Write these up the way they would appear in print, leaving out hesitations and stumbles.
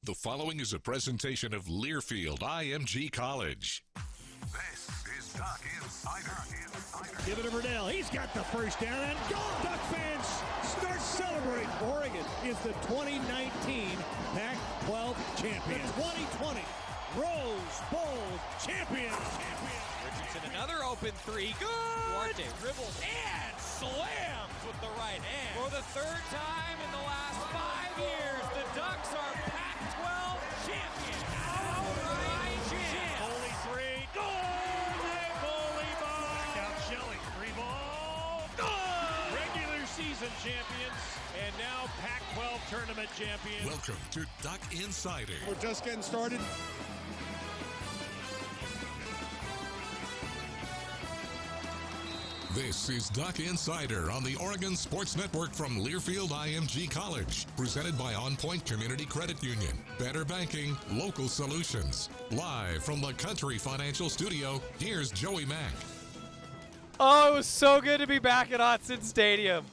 The following is a presentation of Learfield IMG College. This is Duck Insider. Give it to Verdell. He's got the first down and gone. Duck fans start celebrating. Oregon is the 2019 Pac-12 champion. The 2020 Rose Bowl champion. Richardson, another open three. Good. Duarte dribbles and slams with the right hand. For the third time in the last 5 years, the Ducks are Pac-12 champions. All right, champ. Foley three. Good. Foley ball. Out Shelley. Three ball. Good. Regular season champions and now Pac-12 tournament champions. Welcome to Duck Insider. We're just getting started. This is Duck Insider on the Oregon Sports Network from Learfield IMG College. Presented by On Point Community Credit Union. Better banking, local solutions. Live from the Country Financial Studio, here's Joey Mack. Oh, it was so good to be back at Autzen Stadium.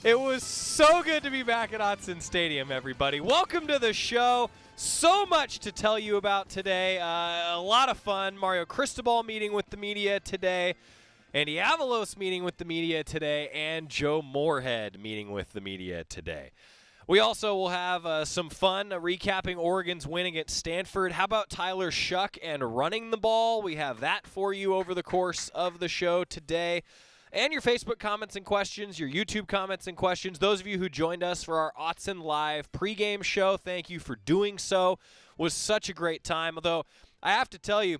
It was so good to be back at Autzen Stadium, everybody. Welcome to the show. So much to tell you about today. A lot of fun. Mario Cristobal meeting with the media today. Andy Avalos meeting with the media today, and Joe Moorhead meeting with the media today. We also will have some fun recapping Oregon's win against Stanford. How about Tyler Shuck and running the ball? We have that for you over the course of the show today. And your Facebook comments and questions, your YouTube comments and questions. Those of you who joined us for our Autzen Live pregame show, thank you for doing so. It was such a great time. Although I have to tell you,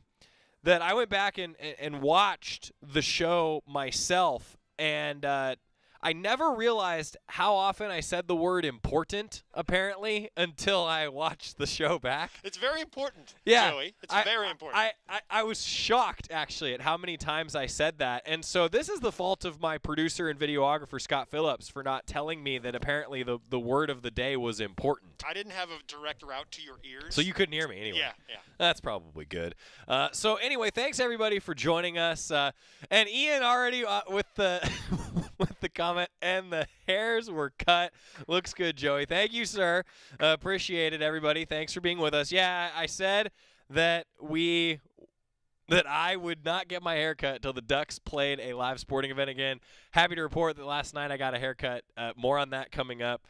that I went back and watched the show myself, and I never realized how often I said the word important, apparently, until I watched the show back. It's very important, yeah, Joey. It's very important. I was shocked, actually, at how many times I said that. And so this is the fault of my producer and videographer, Scott Phillips, for not telling me that apparently the word of the day was important. I didn't have a direct route to your ears. So you couldn't hear me anyway. Yeah. That's probably good. So anyway, thanks everybody for joining us. And Ian already with the with the comment, and the hairs were cut. Looks good, Joey. Thank you, sir. Appreciate it, everybody. Thanks for being with us. Yeah, I said that I would not get my hair cut until the Ducks played a live sporting event again. Happy to report that last night I got a haircut. More on that coming up.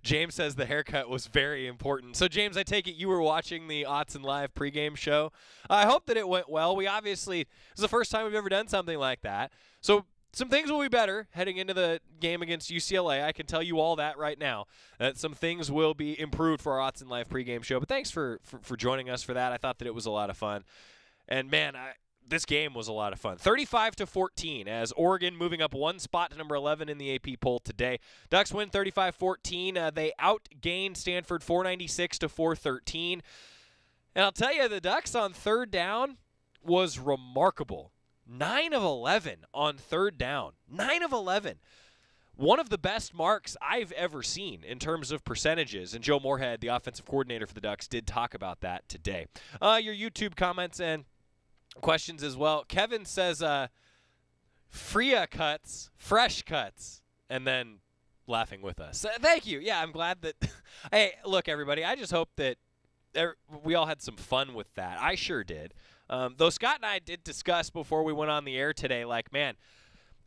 James says the haircut was very important. So, James, I take it you were watching the Autzen Live pregame show. I hope that it went well. It's the first time we've ever done something like that. So, some things will be better heading into the game against UCLA. I can tell you all that right now. That some things will be improved for our Autzen Live pregame show. But thanks for joining us for that. I thought that it was a lot of fun. And, man, this game was a lot of fun. 35-14 as Oregon moving up one spot to number 11 in the AP poll today. Ducks win 35-14. They outgained Stanford 496-413. And I'll tell you, the Ducks on third down was remarkable. 9 of 11 on third down. 9 of 11. One of the best marks I've ever seen in terms of percentages. And Joe Moorhead, the offensive coordinator for the Ducks, did talk about that today. Your YouTube comments and questions as well. Kevin says, Freya cuts, fresh cuts, and then laughing with us. Thank you. Yeah, I'm glad that. Hey, look, everybody, I just hope that we all had some fun with that. I sure did. Though Scott and I did discuss before we went on the air today, like, man,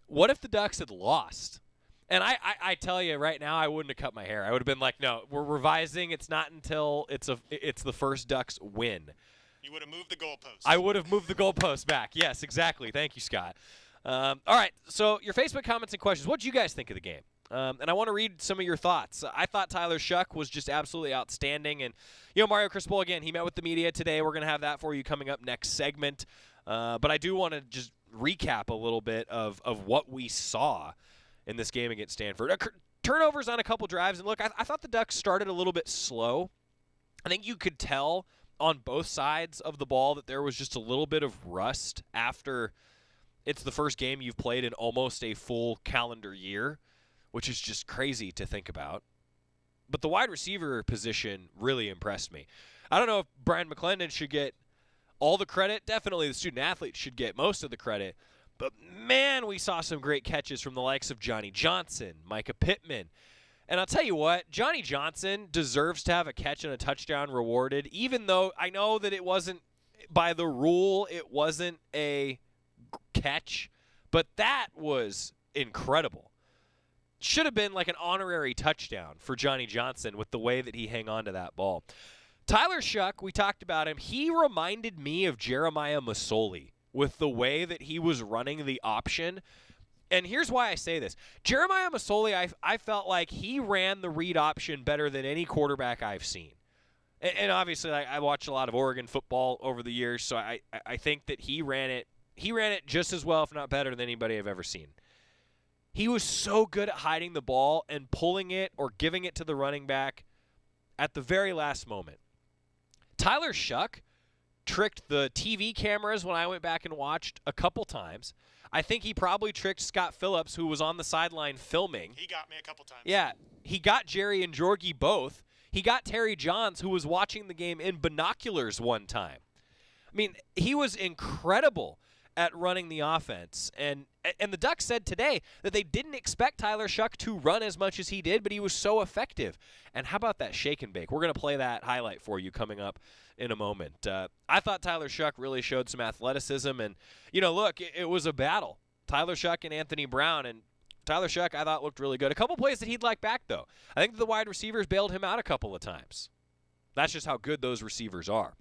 what if the Ducks had lost? And I tell you right now, I wouldn't have cut my hair. I would have been like, no, we're revising. It's not until it's the first Ducks win. You would have moved the goalpost. I would have moved the goalpost back. Yes, exactly. Thank you, Scott. All right, so your Facebook comments and questions. What did you guys think of the game? And I want to read some of your thoughts. I thought Tyler Shuck was just absolutely outstanding. And, Mario Cristobal, again, he met with the media today. We're going to have that for you coming up next segment. But I do want to just recap a little bit of what we saw in this game against Stanford. Turnovers on a couple drives. And, look, I thought the Ducks started a little bit slow. I think you could tell on both sides of the ball that there was just a little bit of rust after it's the first game you've played in almost a full calendar year, which is just crazy to think about. But the wide receiver position really impressed me. I don't know if Brian McClendon should get all the credit. Definitely the student athlete should get most of the credit. But, man, we saw some great catches from the likes of Johnny Johnson, Micah Pittman. And I'll tell you what, Johnny Johnson deserves to have a catch and a touchdown rewarded, even though I know that it wasn't, by the rule, it wasn't a catch, but that was incredible. Should have been like an honorary touchdown for Johnny Johnson with the way that he hung on to that ball. Tyler Shuck, we talked about him. He reminded me of Jeremiah Masoli with the way that he was running the option. And here's why I say this. Jeremiah Masoli, I felt like he ran the read option better than any quarterback I've seen. And obviously, I watched a lot of Oregon football over the years, so I think that he ran it just as well, if not better, than anybody I've ever seen. He was so good at hiding the ball and pulling it or giving it to the running back at the very last moment. Tyler Shuck tricked the TV cameras when I went back and watched a couple times. I think he probably tricked Scott Phillips, who was on the sideline filming. He got me a couple times. Yeah, he got Jerry and Jorgie both. He got Terry Johns, who was watching the game in binoculars one time. I mean, he was incredible at running the offense. And the Ducks said today that they didn't expect Tyler Shuck to run as much as he did, but he was so effective. And how about that shake and bake? We're going to play that highlight for you coming up in a moment. I thought Tyler Shuck really showed some athleticism. And, look, it was a battle. Tyler Shuck and Anthony Brown. And Tyler Shuck, I thought, looked really good. A couple plays that he'd like back, though. I think the wide receivers bailed him out a couple of times. That's just how good those receivers are.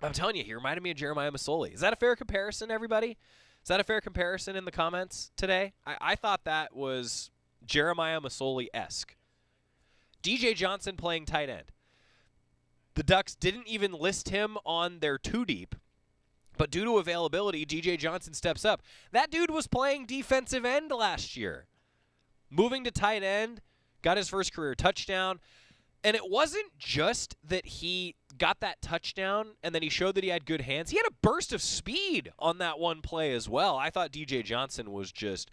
I'm telling you, he reminded me of Jeremiah Masoli. Is that a fair comparison, everybody? Is that a fair comparison in the comments today? I thought that was Jeremiah Masoli-esque. DJ Johnson playing tight end. The Ducks didn't even list him on their two-deep, but due to availability, DJ Johnson steps up. That dude was playing defensive end last year. Moving to tight end, got his first career touchdown. And it wasn't just that he got that touchdown and then he showed that he had good hands. He had a burst of speed on that one play as well. I thought DJ Johnson was just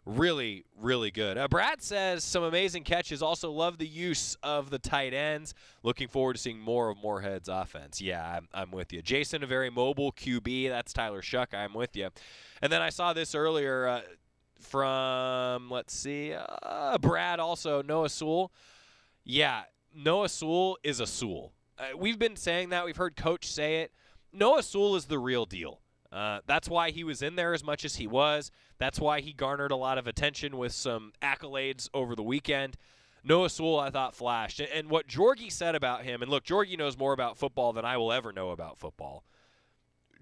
really, really good. Brad says some amazing catches. Also love the use of the tight ends. Looking forward to seeing more of Moorhead's offense. Yeah, I'm with you. Jason, a very mobile QB. That's Tyler Shuck. I'm with you. And then I saw this earlier from, Brad also, Noah Sewell. Yeah, Noah Sewell is a Sewell. We've been saying that. We've heard Coach say it. Noah Sewell is the real deal. That's why he was in there as much as he was. That's why he garnered a lot of attention with some accolades over the weekend. Noah Sewell, I thought, flashed. And what Jorgie said about him, and look, Jorgie knows more about football than I will ever know about football.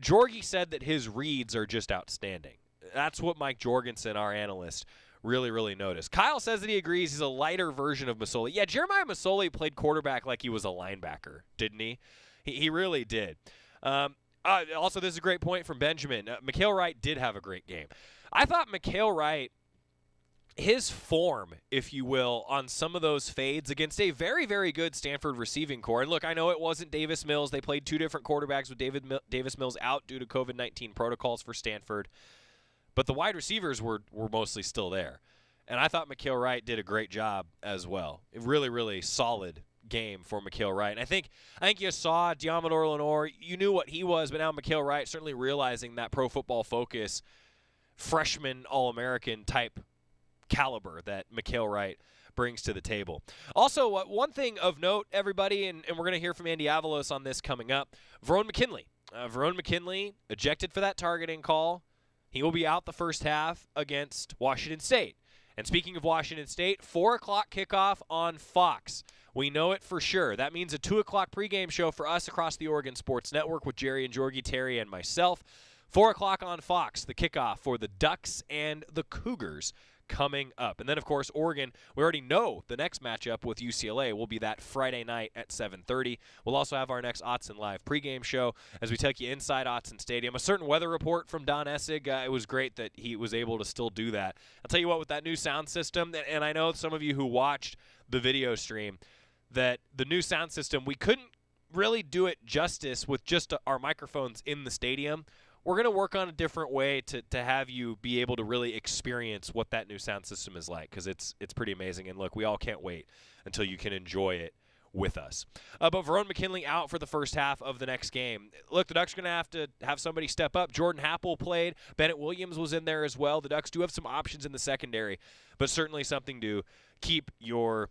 Jorgie said that his reads are just outstanding. That's what Mike Jorgensen, our analyst, really, really noticed. Kyle says that he agrees he's a lighter version of Masoli. Yeah, Jeremiah Masoli played quarterback like he was a linebacker, didn't he? He really did. Also, this is a great point from Benjamin. Mikhail Wright did have a great game. I thought Mikhail Wright, his form, if you will, on some of those fades against a very, very good Stanford receiving core. And look, I know it wasn't Davis Mills. They played two different quarterbacks with Davis Mills out due to COVID-19 protocols for Stanford. But the wide receivers were mostly still there. And I thought Mikhail Wright did a great job as well. A really, really solid game for Mikhail Wright. And I think you saw Diamador Lenore. You knew what he was, but now Mikhail Wright certainly realizing that Pro Football Focus freshman All-American type caliber that Mikhail Wright brings to the table. Also, one thing of note, everybody, and we're going to hear from Andy Avalos on this coming up, Verone McKinley. Verone McKinley ejected for that targeting call. He will be out the first half against Washington State. And speaking of Washington State, 4 o'clock kickoff on Fox. We know it for sure. That means a 2 o'clock pregame show for us across the Oregon Sports Network with Jerry and Jorgie, Terry, and myself. 4 o'clock on Fox, the kickoff for the Ducks and the Cougars coming up. And then, of course, Oregon, we already know the next matchup with UCLA will be that Friday night at 7:30. We'll also have our next Autzen Live pregame show as we take you inside Autzen Stadium. A certain weather report from Don Essig. It was great that he was able to still do that. I'll tell you what, with that new sound system, and I know some of you who watched the video stream, that the new sound system, we couldn't really do it justice with just our microphones in the stadium. We're going to work on a different way to have you be able to really experience what that new sound system is like, because it's pretty amazing. And look, we all can't wait until you can enjoy it with us. But Verone McKinley out for the first half of the next game. Look, the Ducks are going to have somebody step up. Jordan Happel played. Bennett Williams was in there as well. The Ducks do have some options in the secondary, but certainly something to keep your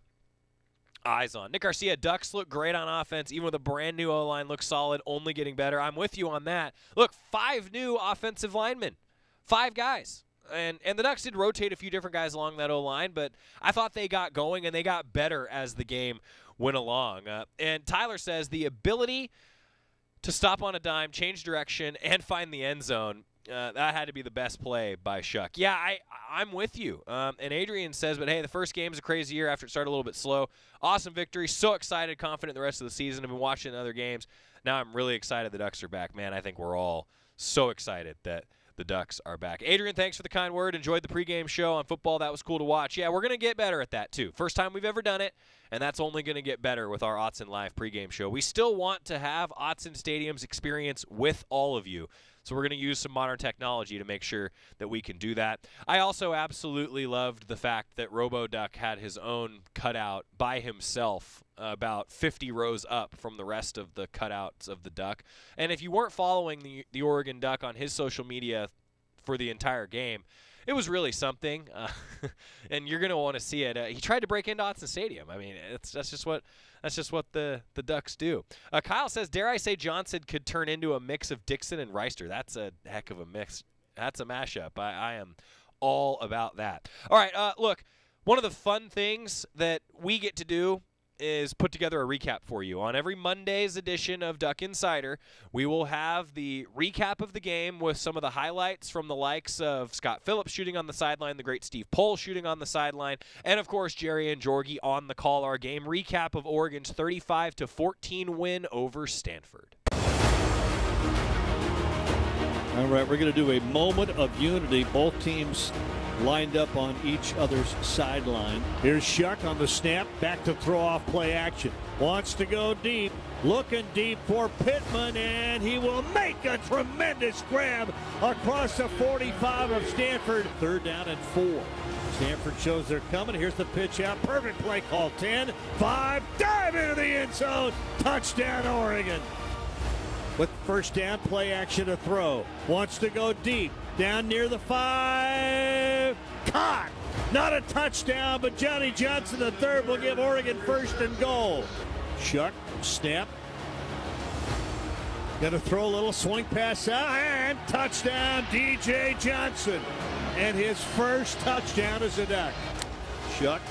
eyes on. Nick Garcia, Ducks look great on offense. Even with a brand new O-line, looks solid, only getting better. I'm with you on that. Look, 5 new offensive linemen. 5 guys. And the Ducks did rotate a few different guys along that O-line, but I thought they got going and they got better as the game went along. And Tyler says the ability to stop on a dime, change direction, and find the end zone, that had to be the best play by Shuck. Yeah, I'm with you. And Adrian says, but hey, the first game is a crazy year after it started a little bit slow. Awesome victory. So excited, confident the rest of the season. I've been watching other games. Now I'm really excited the Ducks are back. Man, I think we're all so excited that the Ducks are back. Adrian, thanks for the kind word. Enjoyed the pregame show on football. That was cool to watch. Yeah, we're going to get better at that, too. First time we've ever done it, and that's only going to get better with our Autzen Live pregame show. We still want to have Autzen Stadium's experience with all of you. So we're going to use some modern technology to make sure that we can do that. I also absolutely loved the fact that RoboDuck had his own cutout by himself about 50 rows up from the rest of the cutouts of the Duck. And if you weren't following the Oregon Duck on his social media for the entire game, it was really something, and you're going to want to see it. He tried to break into Autzen Stadium. I mean, that's just what the Ducks do. Kyle says, dare I say Johnson could turn into a mix of Dixon and Reister. That's a heck of a mix. That's a mashup. I am all about that. All right, look, one of the fun things that we get to do is put together a recap for you. On every Monday's edition of Duck Insider, we will have the recap of the game with some of the highlights from the likes of Scott Phillips shooting on the sideline, the great Steve Pohl shooting on the sideline, and, of course, Jerry and Jorgie on the call. Our game recap of Oregon's 35-14 win over Stanford. All right, we're going to do a moment of unity. Both teams lined up on each other's sideline. Here's Shuck on the snap, back to throw off play action. Wants to go deep, looking deep for Pittman, and he will make a tremendous grab across the 45 of Stanford. 3rd down and 4. Stanford shows they're coming. Here's the pitch out. Perfect play call. 10, 5, dive into the end zone. Touchdown, Oregon. With first down, play action to throw. Wants to go deep. Down near the 5. Caught. Not a touchdown, but Johnny Johnson III will give Oregon 1st and goal. Shuck, snap. Going to throw a little swing pass out, and touchdown, DJ Johnson. And his first touchdown as a Duck. Shuck.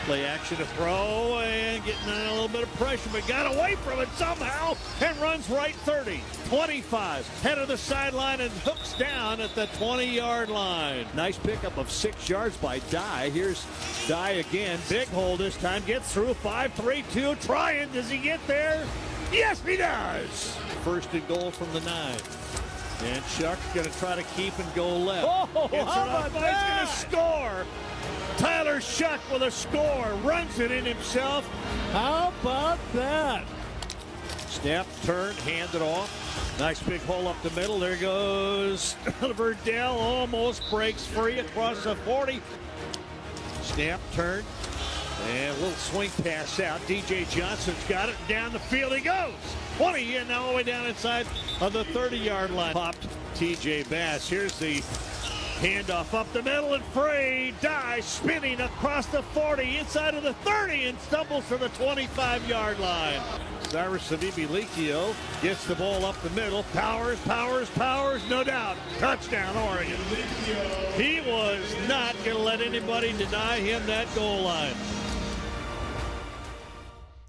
Play action to throw and getting a little bit of pressure, but got away from it somehow and runs right 30, 25, head of the sideline and hooks down at the 20-yard line. Nice pickup of 6 yards by Dye. Here's Dye again. Big hole this time. Gets through 5-3-2. Trying. Does he get there? Yes, he does. 1st and goal from the 9. And Shuck's going to try to keep and go left. Oh, how about that? He's going to score. Tyler Shuck with a score, runs it in himself. How about that? Snap, turn, hand it off. Nice big hole up the middle. There goes Verdell, almost breaks free across the 40. Snap, turn, and a little swing pass out. DJ Johnson's got it. Down the field he goes. 20 and all the way down inside of the 30-yard line. Popped TJ Bass. Here's the handoff up the middle and free. Dye spinning across the 40, inside of the 30, and stumbles to the 25-yard line. Cyrus Savibi-Licchio gets the ball up the middle. Powers, no doubt. Touchdown, Oregon. He was not going to let anybody deny him that goal line.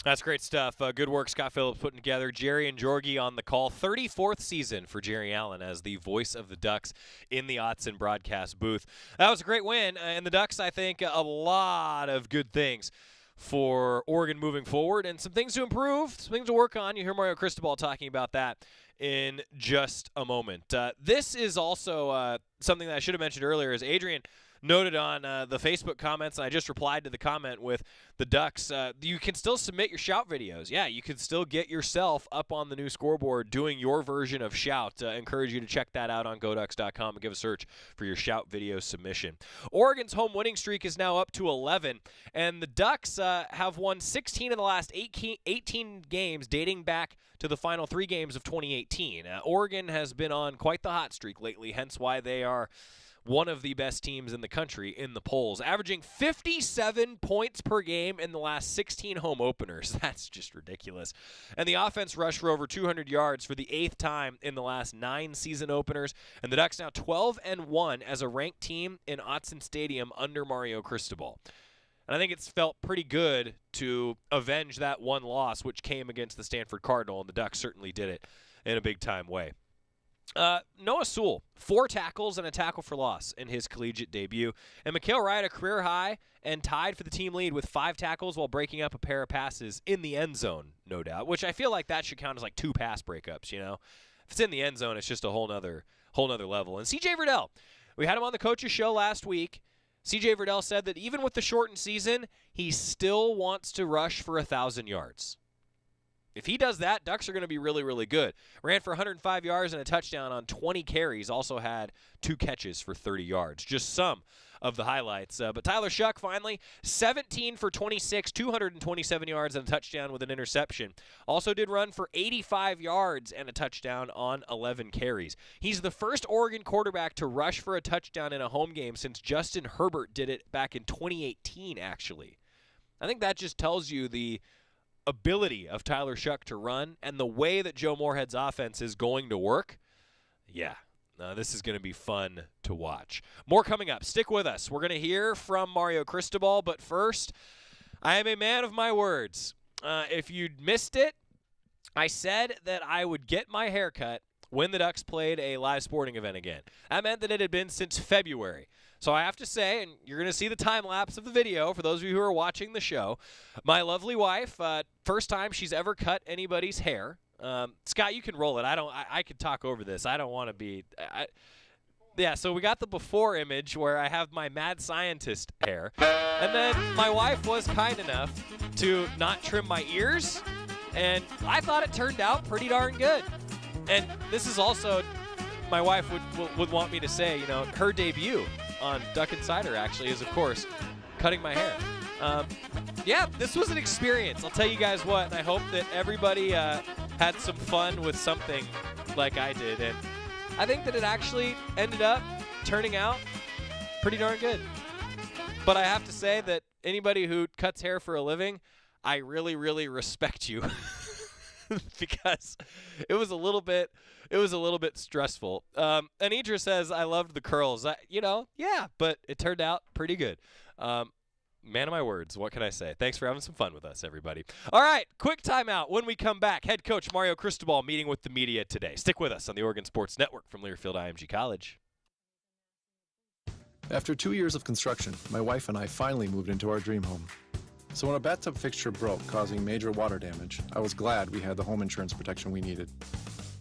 That's great stuff. Good work, Scott Phillips, putting together. Jerry and Jorgie on the call. 34th season for Jerry Allen as the voice of the Ducks in the Autzen broadcast booth. That was a great win, and the Ducks, I think, a lot of good things for Oregon moving forward and some things to improve, some things to work on. You hear Mario Cristobal talking about that in just a moment. This is also something that I should have mentioned earlier is Adrian noted on the Facebook comments, and I just replied to the comment with the Ducks. You can still submit your shout videos. Yeah, you can still get yourself up on the new scoreboard doing your version of shout. Encourage you to check that out on GoDucks.com and give a search for your shout video submission. Oregon's home winning streak is now up to 11, and the Ducks have won 16 of the last 18 games dating back to the final 3 games of 2018. Oregon has been on quite the hot streak lately, hence why they are one of the best teams in the country in the polls, averaging 57 points per game in the last 16 home openers. That's just ridiculous. And the offense rushed for over 200 yards for the 8th time in the last 9 season openers. And the Ducks now 12-1 as a ranked team in Autzen Stadium under Mario Cristobal. And I think it's felt pretty good to avenge that one loss, which came against the Stanford Cardinal, and the Ducks certainly did it in a big-time way. Noah Sewell, 4 tackles and a tackle for loss in his collegiate debut. And Mikael Wright, a career high, and tied for the team lead with 5 tackles while breaking up a pair of passes in the end zone, no doubt, which I feel like that should count as like 2 pass breakups, you know? If it's in the end zone, it's just a whole nother level. And C.J. Verdell, we had him on the coach's show last week. C.J. Verdell said that even with the shortened season, he still wants to rush for 1,000 yards. If he does that, Ducks are going to be really, really good. Ran for 105 yards and a touchdown on 20 carries. Also had 2 catches for 30 yards. Just some of the highlights. But Tyler Shuck, finally, 17 for 26, 227 yards and a touchdown with an interception. Also did run for 85 yards and a touchdown on 11 carries. He's the first Oregon quarterback to rush for a touchdown in a home game since Justin Herbert did it back in 2018, actually. I think that just tells you the ability of Tyler Shuck to run and the way that Joe Moorhead's offense is going to work. Yeah, this is going to be fun to watch. More coming up. Stick with us. We're going to hear from Mario Cristobal, but first, I am a man of my words. If you'd missed it, I said that I would get my hair cut when the Ducks played a live sporting event again. That meant that it had been since February. So I have to say, and you're going to see the time lapse of the video for those of you who are watching the show, my lovely wife, first time she's ever cut anybody's hair. Scott, you can roll it. I could talk over this. I don't want to be. Yeah, so we got the before image where I have my mad scientist hair. And then my wife was kind enough to not trim my ears. And I thought it turned out pretty darn good. And this is also, my wife would want me to say, you know, her debut on Duck Insider actually is, of course, cutting my hair. Yeah, this was an experience. I'll tell you guys what, and I hope that everybody had some fun with something like I did. And I think that it actually ended up turning out pretty darn good. But I have to say that anybody who cuts hair for a living, I really, really respect you. Because it was a little bit stressful. Anidra says, I loved the curls. Yeah, but it turned out pretty good. Man of my words, what can I say? Thanks for having some fun with us, everybody. All right, quick timeout. When we come back, head coach Mario Cristobal meeting with the media today. Stick with us on the Oregon Sports Network from Learfield IMG College. After 2 years of construction, my wife and I finally moved into our dream home. So when a bathtub fixture broke, causing major water damage, I was glad we had the home insurance protection we needed.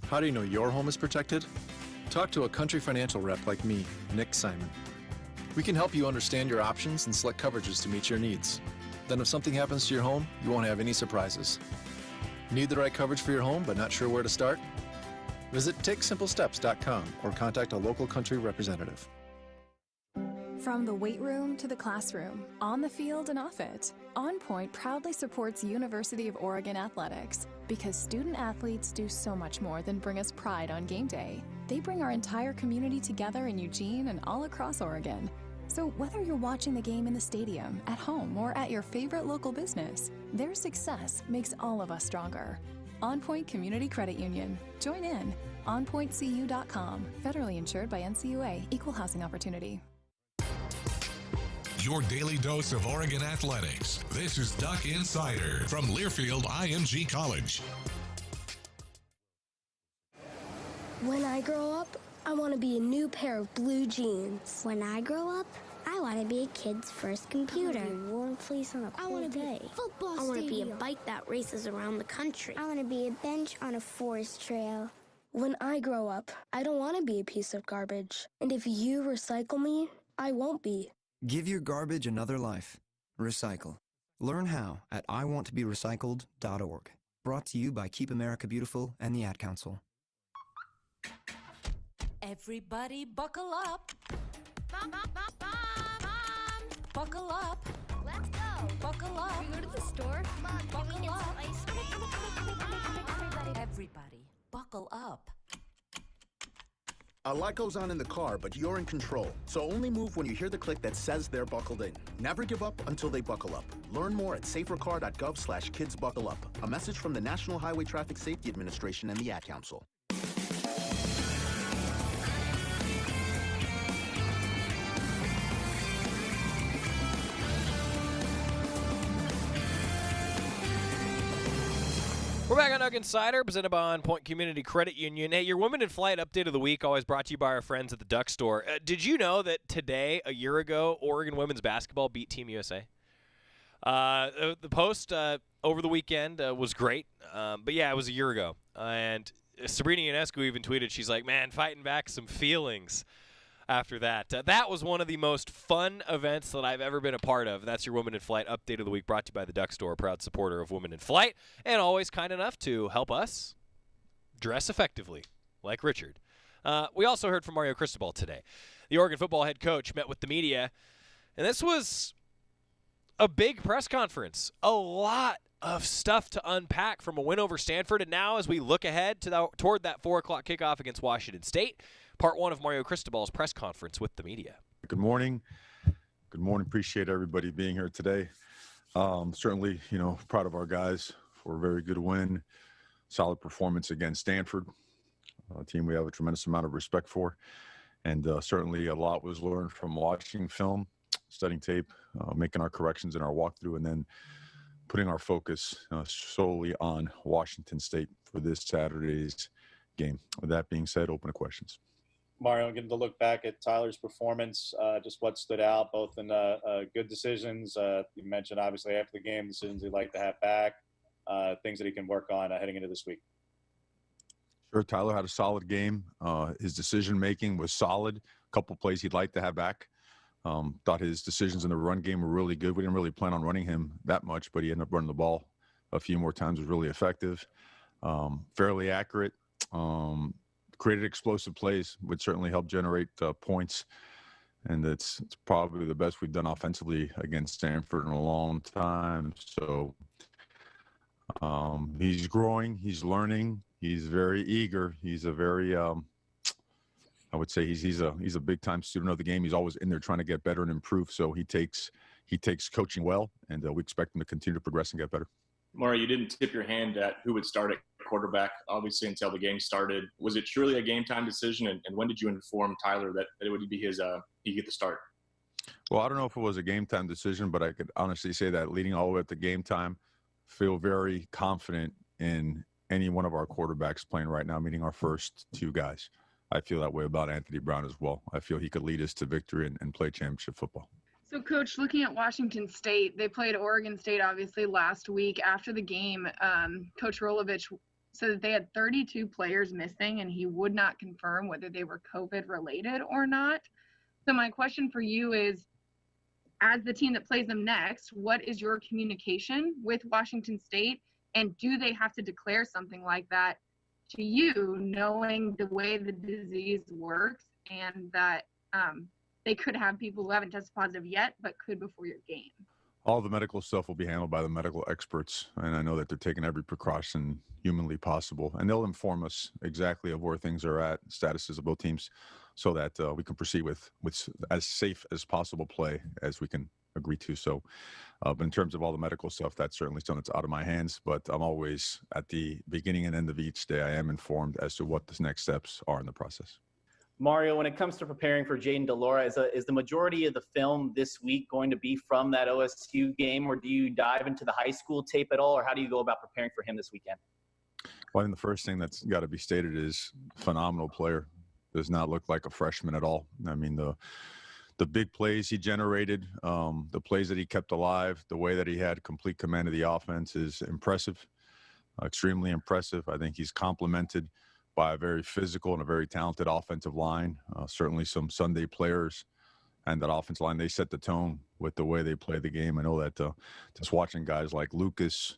How do you know your home is protected? Talk to a country financial rep like me, Nick Simon. We can help you understand your options and select coverages to meet your needs. Then if something happens to your home, you won't have any surprises. Need the right coverage for your home but not sure where to start? Visit TakeSimpleSteps.com or contact a local country representative. From the weight room to the classroom, on the field and off it, On Point proudly supports University of Oregon athletics because student athletes do so much more than bring us pride on game day. They bring our entire community together in Eugene and all across Oregon. So whether you're watching the game in the stadium, at home, or at your favorite local business, their success makes all of us stronger. On Point Community Credit Union. Join in. OnPointCU.com. Federally insured by NCUA. Equal housing opportunity. Your daily dose of Oregon athletics. This is Duck Insider from Learfield IMG College. When I grow up, I want to be a new pair of blue jeans. When I grow up, I want to be a kid's first computer. I want to be a warm fleece on a cold day. Football I want to be a stadium. bike that races around the country. I want to be a bench on a forest trail. When I grow up, I don't want to be a piece of garbage. And if you recycle me, I won't be. Give your garbage another life. Recycle. Learn how at iwanttoberecycled.org. Brought to you by Keep America Beautiful and the Ad Council. Everybody buckle up. Mom. Buckle up. Let's go. Buckle up. Can we go to the store? Mom, can we get some ice cream? Everybody, buckle up. A lot goes on in the car, but you're in control. So only move when you hear the click that says they're buckled in. Never give up until they buckle up. Learn more at safercar.gov/kidsbuckleup. A message from the National Highway Traffic Safety Administration and the Ad Council. We're back on Ugg Insider, presented by On Point Community Credit Union. Hey, your Women in Flight update of the week, always brought to you by our friends at the Duck Store. Did you know that today, a year ago, Oregon women's basketball beat Team USA? The post over the weekend was great, but yeah, it was a year ago. And Sabrina Ionescu even tweeted, she's like, man, fighting back some feelings after that. That was one of the most fun events that I've ever been a part of. That's your Women in Flight update of the week, brought to you by the Duck Store, proud supporter of Women in Flight, and always kind enough to help us dress effectively, like Richard. We also heard from Mario Cristobal today. The Oregon football head coach met with the media, and this was a big press conference. A lot of stuff to unpack from a win over Stanford, and now as we look ahead to toward that 4 o'clock kickoff against Washington State, part one of Mario Cristobal's press conference with the media. Good morning. Good morning. Appreciate everybody being here today. Certainly, proud of our guys for a very good win, solid performance against Stanford, a team we have a tremendous amount of respect for. And certainly a lot was learned from watching film, studying tape, making our corrections in our walkthrough, and then putting our focus solely on Washington State for this Saturday's game. With that being said, open to questions. Mario, getting to look back at Tyler's performance, just what stood out, both in good decisions. You mentioned, obviously, after the game, decisions he'd like to have back, things that he can work on heading into this week. Sure, Tyler had a solid game. His decision-making was solid. A couple plays he'd like to have back. Thought his decisions in the run game were really good. We didn't really plan on running him that much, but he ended up running the ball a few more times, was really effective, fairly accurate. Created explosive plays, would certainly help generate points. And it's probably the best we've done offensively against Stanford in a long time. So he's growing, he's learning, he's very eager. He's a very, I would say he's a big time student of the game. He's always in there trying to get better and improve. So he takes coaching well, and we expect him to continue to progress and get better. Mario, you didn't tip your hand at who would start at quarterback, obviously, until the game started. Was it truly a game time decision? And when did you inform Tyler that it would be his, he'd get the start? Well, I don't know if it was a game time decision, but I could honestly say that leading all the way up to game time, feel very confident in any one of our quarterbacks playing right now, meaning our first two guys. I feel that way about Anthony Brown as well. I feel he could lead us to victory and play championship football. So, Coach, looking at Washington State, they played Oregon State, obviously, last week. After the game, Coach Rolovich said that they had 32 players missing, and he would not confirm whether they were COVID-related or not. So my question for you is, as the team that plays them next, what is your communication with Washington State, and do they have to declare something like that to you, knowing the way the disease works and that they could have people who haven't tested positive yet but could before your game? All the medical stuff will be handled by the medical experts, and I know that they're taking every precaution humanly possible, and they'll inform us exactly of where things are at, statuses of both teams, so that we can proceed with as safe as possible play as we can agree to. So, but in terms of all the medical stuff, that's certainly something that's out of my hands, but I'm always at the beginning and end of each day, I am informed as to what the next steps are in the process. Mario, when it comes to preparing for Jaden DeLaura, is the majority of the film this week going to be from that OSU game, or do you dive into the high school tape at all, or how do you go about preparing for him this weekend? Well, I think the first thing that's got to be stated is phenomenal player. Does not look like a freshman at all. I mean, the big plays he generated, the plays that he kept alive, the way that he had complete command of the offense is impressive, extremely impressive. I think he's complemented by a very physical and a very talented offensive line. Certainly some Sunday players and that offensive line, they set the tone with the way they play the game. I know that just watching guys like Lucas,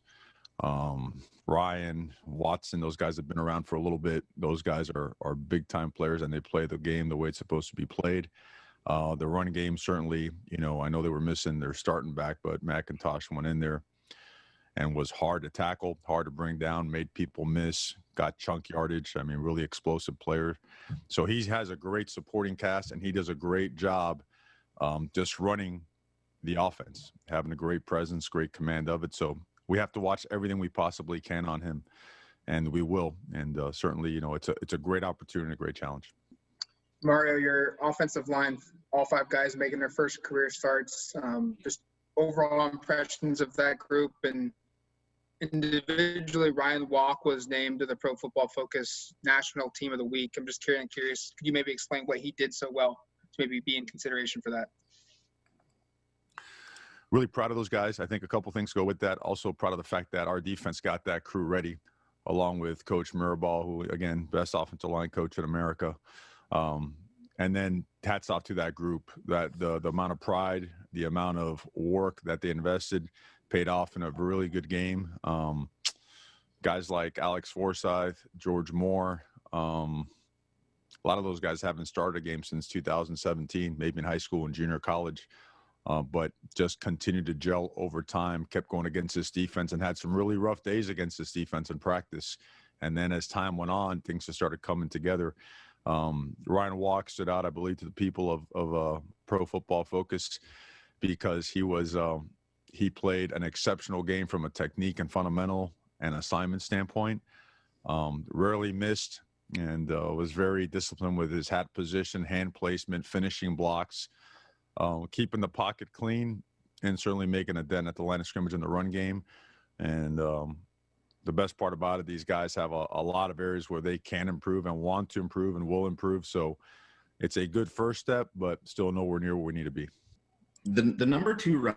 Ryan, Watson, those guys have been around for a little bit. Those guys are big-time players, and they play the game the way it's supposed to be played. The run game, certainly, I know they were missing their starting back, but McIntosh went in there and was hard to tackle, hard to bring down, made people miss, got chunk yardage. I mean, really explosive player. So he has a great supporting cast, and he does a great job just running the offense, having a great presence, great command of it. So we have to watch everything we possibly can on him, and we will. And certainly, it's a great opportunity, a great challenge. Mario, your offensive line, all 5 guys making their first career starts, just overall impressions of that group. And individually, Ryan Walk was named to the Pro Football Focus National Team of the Week. I'm just curious, could you maybe explain what he did so well to maybe be in consideration for that? Really proud of those guys. I think a couple things go with that. Also proud of the fact that our defense got that crew ready, along with Coach Mirabal, who, again, best offensive line coach in America. And then hats off to that group, that the amount of pride, the amount of work that they invested paid off in a really good game. Guys like Alex Forsyth, George Moore, a lot of those guys haven't started a game since 2017, maybe in high school and junior college, but just continued to gel over time, kept going against this defense, and had some really rough days against this defense in practice. And then as time went on, things just started coming together. Ryan Walk stood out, I believe, to the people of Pro Football Focus because he played an exceptional game from a technique and fundamental and assignment standpoint. Rarely missed, and was very disciplined with his hat position, hand placement, finishing blocks, keeping the pocket clean, and certainly making a dent at the line of scrimmage in the run game. And the best part about it, these guys have a lot of areas where they can improve and want to improve and will improve. So it's a good first step, but still nowhere near where we need to be. The number 2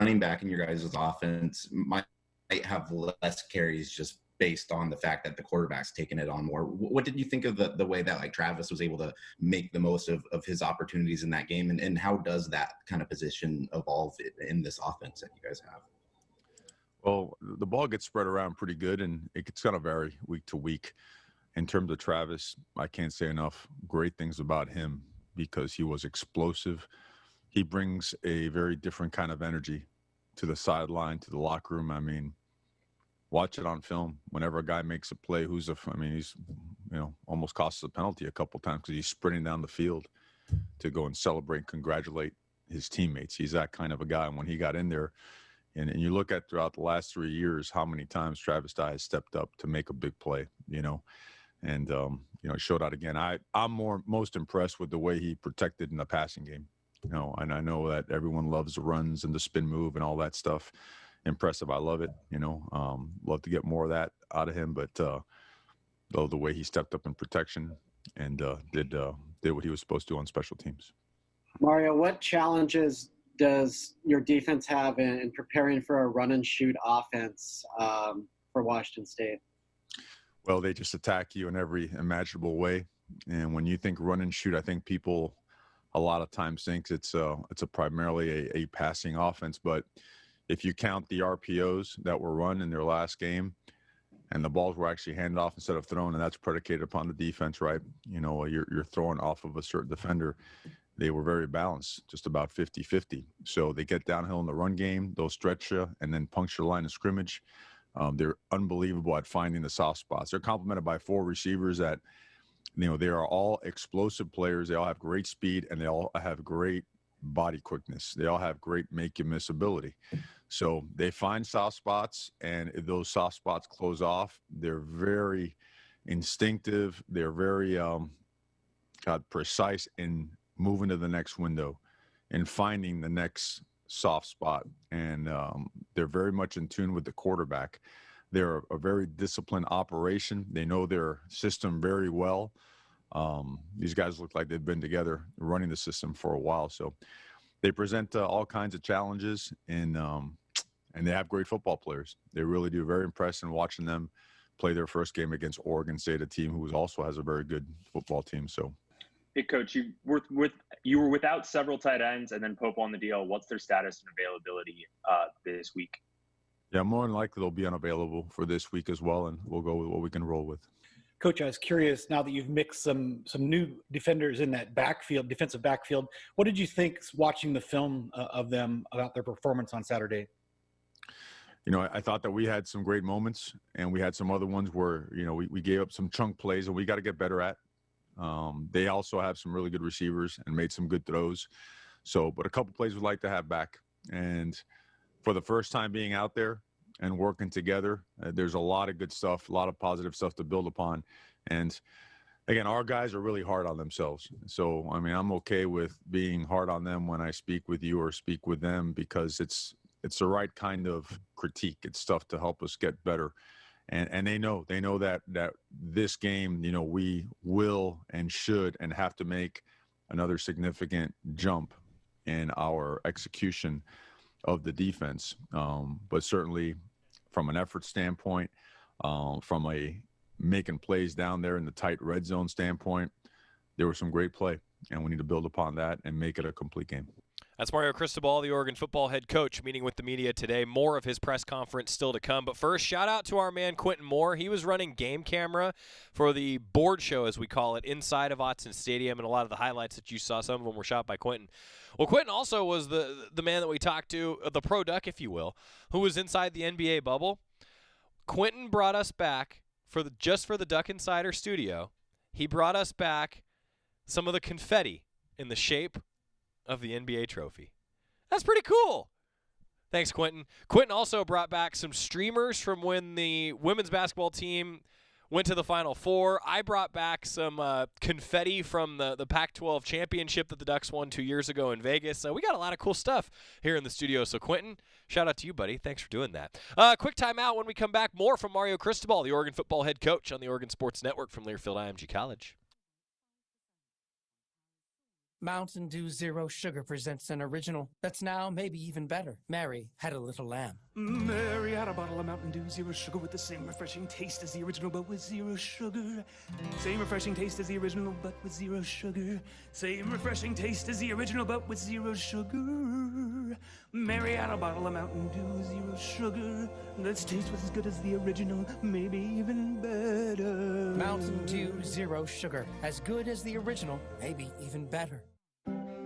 running back in your guys' offense might have less carries just based on the fact that the quarterback's taking it on more. What did you think of the way that like Travis was able to make the most of his opportunities in that game? And how does that kind of position evolve in this offense that you guys have? Well, the ball gets spread around pretty good, and it's going to vary week to week. In terms of Travis, I can't say enough great things about him because he was explosive. He brings a very different kind of energy to the sideline, to the locker room. I mean, watch it on film. Whenever a guy makes a play, he's almost cost us a penalty a couple times because he's sprinting down the field to go and celebrate and congratulate his teammates. He's that kind of a guy. And when he got in there, and you look at throughout the last 3 years, how many times Travis Dye has stepped up to make a big play, and showed out again. I'm most impressed with the way he protected in the passing game, and I know that everyone loves the runs and the spin move and all that stuff. Impressive. I love it. Love to get more of that out of him, but the way he stepped up in protection and did what he was supposed to on special teams. Mario, what challenges does your defense have in preparing for a run and shoot offense for Washington State? Well, they just attack you in every imaginable way. And when you think run and shoot, I think people a lot of times think it's primarily a passing offense. But if you count the RPOs that were run in their last game and the balls were actually handed off instead of thrown, and that's predicated upon the defense, right? You're throwing off of a certain defender. They were very balanced, just about 50-50. So they get downhill in the run game, they'll stretch you and then puncture the line of scrimmage. They're unbelievable at finding the soft spots. They're complemented by 4 receivers that, they are all explosive players. They all have great speed, and they all have great body quickness. They all have great make-you-miss ability. So they find soft spots, and if those soft spots close off, they're very instinctive. They're very precise in moving to the next window and finding the next soft spot. And they're very much in tune with the quarterback. They're a very disciplined operation. They know their system very well. These guys look like they've been together running the system for a while. So they present all kinds of challenges, and they have great football players. They really do. Very impressed in watching them play their first game against Oregon State, a team who also has a very good football team. So Hey, Coach, you were without several tight ends, and then Pope on the deal. What's their status and availability this week? Yeah, more than likely they'll be unavailable for this week as well, and we'll go with what we can roll with. Coach, I was curious, now that you've mixed some new defenders in that defensive backfield, what did you think watching the film of them about their performance on Saturday? I thought that we had some great moments, and we had some other ones where, we gave up some chunk plays, and we got to get better at. They also have some really good receivers and made some good throws. But a couple plays we'd like to have back. And for the first time being out there and working together, there's a lot of good stuff, a lot of positive stuff to build upon. And again, our guys are really hard on themselves. So, I'm okay with being hard on them when I speak with you or speak with them, because it's the right kind of critique. It's stuff to help us get better. And they know that this game, we will and should and have to make another significant jump in our execution of the defense. But certainly from an effort standpoint, from a making plays down there in the tight red zone standpoint, there was some great play, and we need to build upon that and make it a complete game. That's Mario Cristobal, the Oregon football head coach, meeting with the media today. More of his press conference still to come. But first, shout out to our man Quentin Moore. He was running game camera for the board show, as we call it, inside of Autzen Stadium, and a lot of the highlights that you saw, some of them were shot by Quentin. Well, Quentin also was the man that we talked to, the pro duck, if you will, who was inside the NBA bubble. Quentin brought us back just for the Duck Insider studio. He brought us back some of the confetti in the shape of the NBA trophy. That's pretty cool. Thanks, Quentin. Quentin also brought back some streamers from when the women's basketball team went to the Final Four. I brought back some confetti from the Pac-12 championship that the Ducks won 2 years ago in Vegas. So we got a lot of cool stuff here in the studio. So, Quentin, shout out to you, buddy. Thanks for doing that. Quick timeout. When we come back, more from Mario Cristobal, the Oregon football head coach on the Oregon Sports Network from Learfield IMG College. Mountain Dew Zero Sugar presents an original that's now maybe even better. Mary had a little lamb. Mary had a bottle of Mountain Dew Zero Sugar with the same refreshing taste as the original, but with zero sugar. Same refreshing taste as the original, but with zero sugar. Same refreshing taste as the original, but with zero sugar. Mary had a bottle of Mountain Dew Zero Sugar that's taste was as good as the original, maybe even better. Mountain Dew Zero Sugar, as good as the original, maybe even better.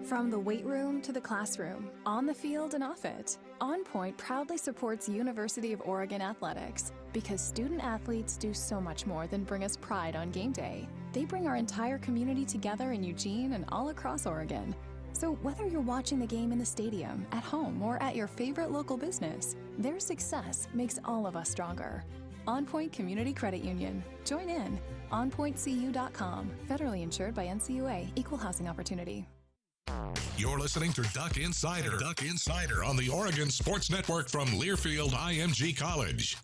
From the weight room to the classroom, on the field and off it, On Point proudly supports University of Oregon athletics because student athletes do so much more than bring us pride on game day. They bring our entire community together in Eugene and all across Oregon. So whether you're watching the game in the stadium, at home, or at your favorite local business, their success makes all of us stronger. On Point Community Credit Union. Join in. OnPointCU.com. Federally insured by NCUA. Equal housing opportunity. You're listening to Duck Insider. Duck Insider on the Oregon Sports Network from Learfield IMG College.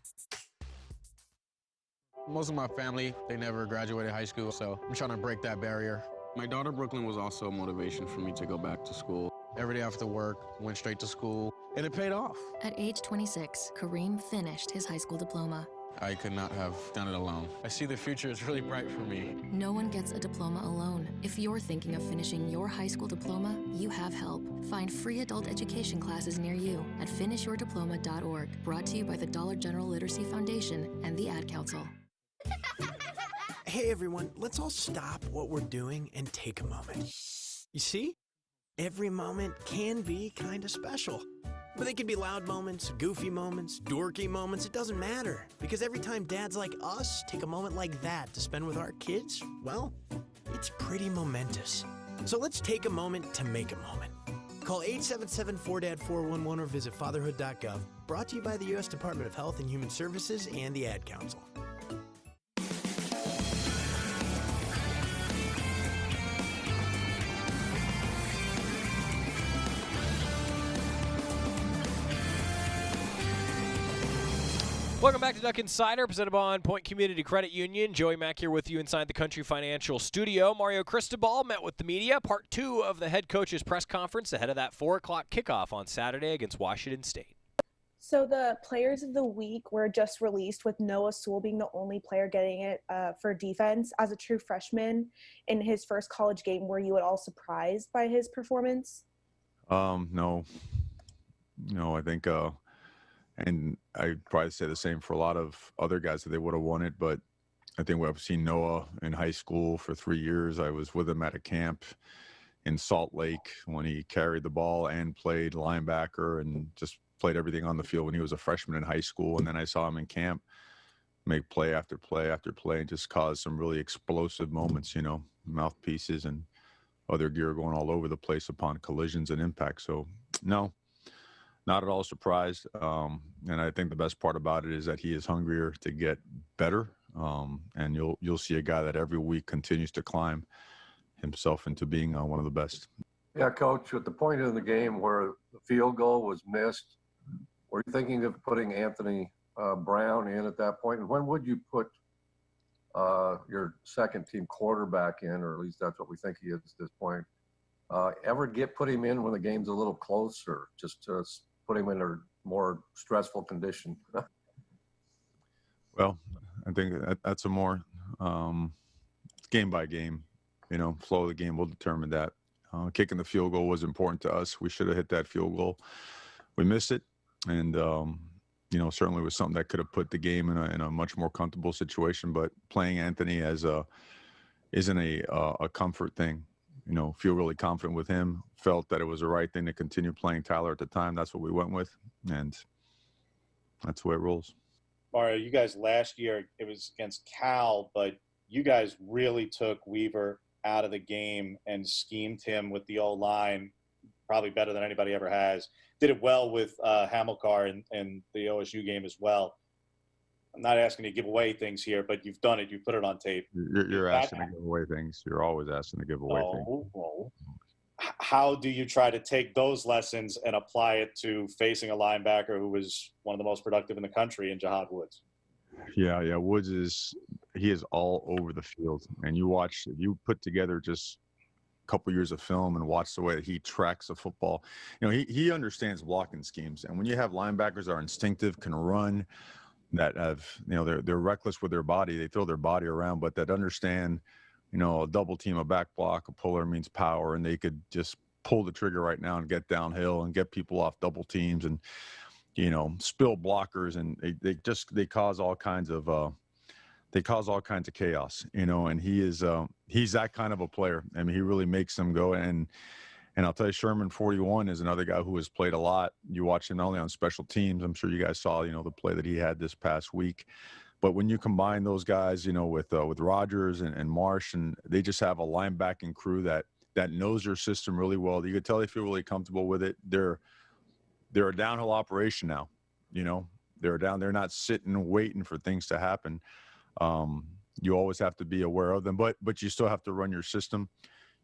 Most of my family, they never graduated high school, so I'm trying to break that barrier. My daughter Brooklyn was also a motivation for me to go back to school. Every day after work, went straight to school, and it paid off. At age 26, Kareem finished his high school diploma. I could not have done it alone. I see the future is really bright for me. No one gets a diploma alone. If you're thinking of finishing your high school diploma, you have help. Find free adult education classes near you at finishyourdiploma.org. Brought to you by the Dollar General Literacy Foundation and the Ad Council. Hey everyone, let's all stop what we're doing and take a moment. You see? Every moment can be kind of special. But they can be loud moments, goofy moments, dorky moments, it doesn't matter. Because every time dads like us take a moment like that to spend with our kids, well, it's pretty momentous. So let's take a moment to make a moment. Call 877-4DAD-411 or visit fatherhood.gov. Brought to you by the U.S. Department of Health and Human Services and the Ad Council. Welcome back to Duck Insider, presented by On Point Community Credit Union. Joey Mack here with you inside the Country Financial Studio. Mario Cristobal met with the media, part 2 of the head coach's press conference ahead of that 4 o'clock kickoff on Saturday against Washington State. So the players of the week were just released, with Noah Sewell being the only player getting it for defense. As a true freshman in his first college game, were you at all surprised by his performance? No, I think, and I'd probably say the same for a lot of other guys that they would have won it. But I think I've seen Noah in high school for 3 years. I was with him at a camp in Salt Lake when he carried the ball and played linebacker and just played everything on the field when he was a freshman in high school. And then I saw him in camp make play after play after play and just cause some really explosive moments, mouthpieces and other gear going all over the place upon collisions and impact. So no, not at all surprised. And I think the best part about it is that he is hungrier to get better. And you'll see a guy that every week continues to climb himself into being one of the best. Yeah, Coach, at the point in the game where the field goal was missed, were you thinking of putting Anthony Brown in at that point? And when would you put your second team quarterback in, or at least that's what we think he is at this point? Ever put him in when the game's a little closer, just to put him in a more stressful condition? Well, I think that's a more game by game, flow of the game will determine that. Kicking the field goal was important to us. We should have hit that field goal. We missed it. And, certainly was something that could have put the game in a much more comfortable situation. But playing Anthony isn't a comfort thing. Feel really confident with him. Felt that it was the right thing to continue playing Tyler at the time. That's what we went with. And that's the way it rolls. Mario, you guys last year, it was against Cal, but you guys really took Weaver out of the game and schemed him with the O-line, probably better than anybody ever has. Did it well with Hamilcar in the OSU game as well. I'm not asking you to give away things here, but you've done it. You put it on tape. You're asking to give away things. You're always asking to give away things. No. How do you try to take those lessons and apply it to facing a linebacker who was one of the most productive in the country in Jahad Woods? Yeah. Woods is all over the field. And if you put together just a couple years of film and watch the way that he tracks a football, he understands blocking schemes. And when you have linebackers that are instinctive, can run, that have, they're reckless with their body, they throw their body around, but that understand, a double team, a back block, a puller means power, and they could just pull the trigger right now and get downhill and get people off double teams and, spill blockers, and they cause all kinds of chaos, and he's that kind of a player. I mean, he really makes them go. And I'll tell you, Sherman 41 is another guy who has played a lot. You watch him not only on special teams. I'm sure you guys saw, the play that he had this past week. But when you combine those guys, with Rogers and Marsh, and they just have a linebacking crew that knows their system really well. You could tell they feel really comfortable with it. They're a downhill operation now. They're not sitting waiting for things to happen. You always have to be aware of them, but you still have to run your system.